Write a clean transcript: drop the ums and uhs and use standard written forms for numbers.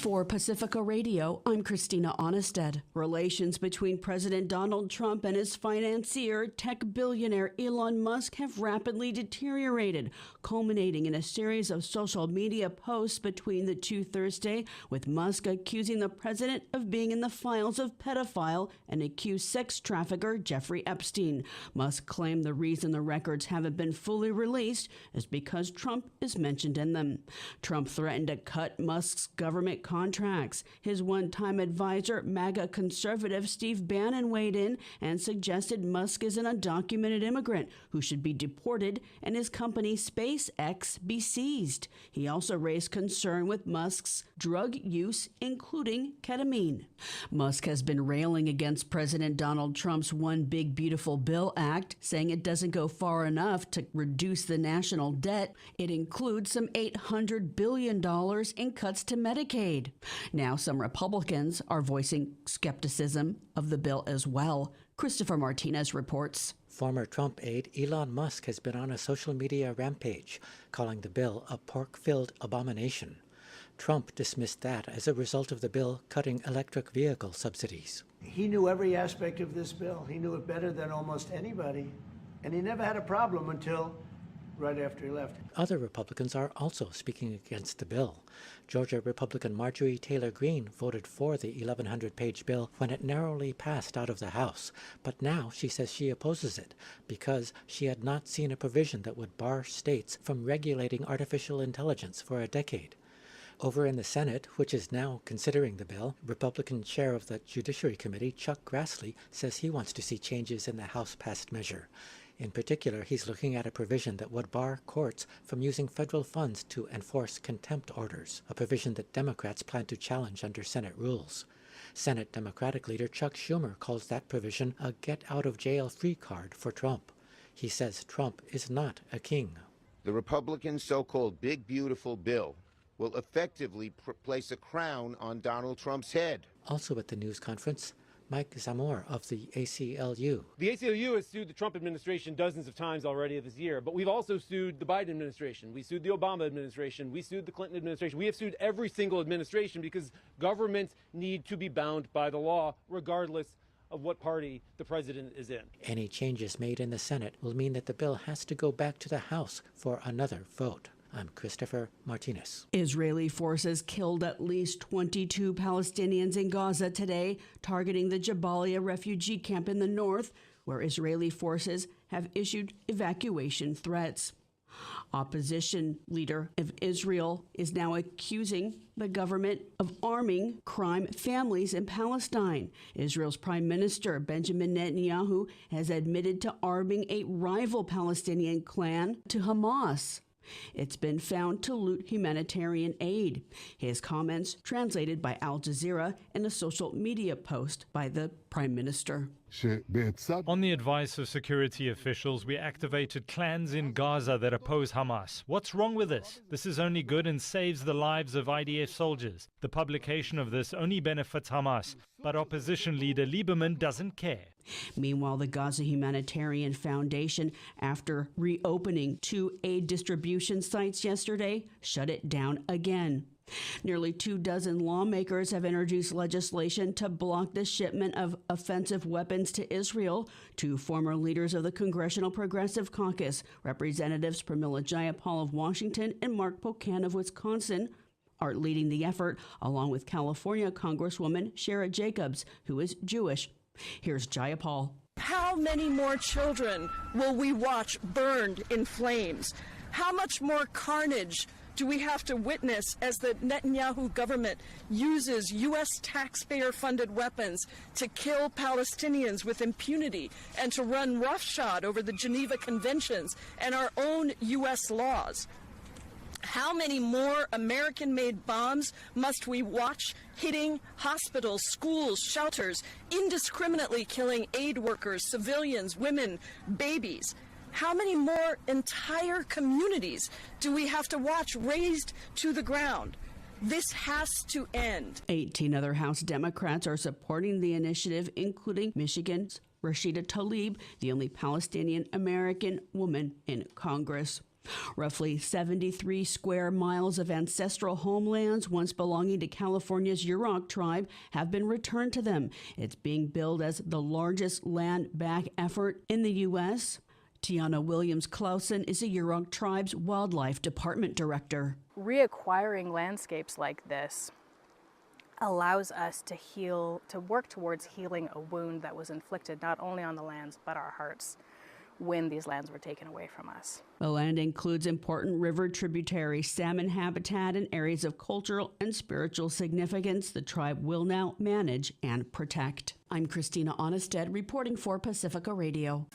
For Pacifica Radio, I'm Christina Onnested. Relations between President Donald Trump and his financier, tech billionaire Elon Musk, have rapidly deteriorated, culminating in a series of social media posts between the two Thursday, with Musk accusing the president of being in the files of pedophile and accused sex trafficker Jeffrey Epstein. Musk claimed the reason the records haven't been fully released is because Trump is mentioned in them. Trump threatened to cut Musk's government contracts. His one-time advisor, MAGA conservative Steve Bannon, weighed in and suggested Musk is an undocumented immigrant who should be deported and his company SpaceX be seized. He also raised concern with Musk's drug use, including ketamine. Musk has been railing against President Donald Trump's One Big Beautiful Bill Act, saying it doesn't go far enough to reduce the national debt. It includes some $800 billion in cuts to Medicaid. Now, some Republicans are voicing skepticism of the bill as well. Christopher Martinez reports. Former Trump aide Elon Musk has been on a social media rampage, calling the bill a pork-filled abomination. Trump dismissed that as a result of the bill cutting electric vehicle subsidies. He knew every aspect of this bill. He knew it better than almost anybody, and he never had a problem until right after he left. Other Republicans are also speaking against the bill. Georgia Republican Marjorie Taylor Greene voted for the 1,100-page bill when it narrowly passed out of the House, but now she says she opposes it because she had not seen a provision that would bar states from regulating artificial intelligence for a decade. Over in the Senate, which is now considering the bill, Republican chair of the Judiciary Committee, Chuck Grassley, says he wants to see changes in the House-passed measure. In particular, he's looking at a provision that would bar courts from using federal funds to enforce contempt orders, a provision that Democrats plan to challenge under Senate rules. Senate Democratic leader Chuck Schumer calls that provision a get-out-of-jail-free card for Trump. He says Trump is not a king. The Republican so-called Big Beautiful Bill will effectively place a crown on Donald Trump's head. Also at the news conference, Mike Zamor of the ACLU. The ACLU has sued the Trump administration dozens of times already this year, but we've also sued the Biden administration. We sued the Obama administration. We sued the Clinton administration. We have sued every single administration because governments need to be bound by the law, regardless of what party the president is in. Any changes made in the Senate will mean that the bill has to go back to the House for another vote. I'm Christopher Martinez. Israeli forces killed at least 22 Palestinians in Gaza today, targeting the Jabalia refugee camp in the north, where Israeli forces have issued evacuation threats. Opposition leader of Israel is now accusing the government of arming crime families in Palestine. Israel's Prime Minister Benjamin Netanyahu has admitted to arming a rival Palestinian clan to Hamas. It's been found to loot humanitarian aid. His comments translated by Al Jazeera in a social media post by the Prime Minister. On the advice of security officials, we activated clans in Gaza that oppose Hamas. What's wrong with this? This is only good and saves the lives of IDF soldiers. The publication of this only benefits Hamas, but opposition leader Lieberman doesn't care. Meanwhile, the Gaza Humanitarian Foundation, after reopening 2 aid distribution sites yesterday, shut it down again. Nearly 24 lawmakers have introduced legislation to block the shipment of offensive weapons to Israel. 2 former leaders of the Congressional Progressive Caucus, Representatives Pramila Jayapal of Washington and Mark Pocan of Wisconsin, are leading the effort, along with California Congresswoman Shara Jacobs, who is Jewish. Here's Jayapal. How many more children will we watch burned in flames? How much more carnage do we have to witness as the Netanyahu government uses U.S. taxpayer-funded weapons to kill Palestinians with impunity and to run roughshod over the Geneva Conventions and our own U.S. laws? How many more American-made bombs must we watch hitting hospitals, schools, shelters, indiscriminately killing aid workers, civilians, women, babies? How many more entire communities do we have to watch razed to the ground? This has to end. 18 other House Democrats are supporting the initiative, including Michigan's Rashida Tlaib, the only Palestinian American woman in Congress. Roughly 73 square miles of ancestral homelands once belonging to California's Yurok tribe have been returned to them. It's being billed as the largest land back effort in the U.S. Tiana Williams-Clausen is a Yurok tribe's wildlife department director. Reacquiring landscapes like this allows us to heal, to work towards healing a wound that was inflicted not only on the lands but our hearts when these lands were taken away from us. The land includes important river tributaries, salmon habitat, and areas of cultural and spiritual significance the tribe will now manage and protect. I'm Christina Onnested reporting for Pacifica Radio.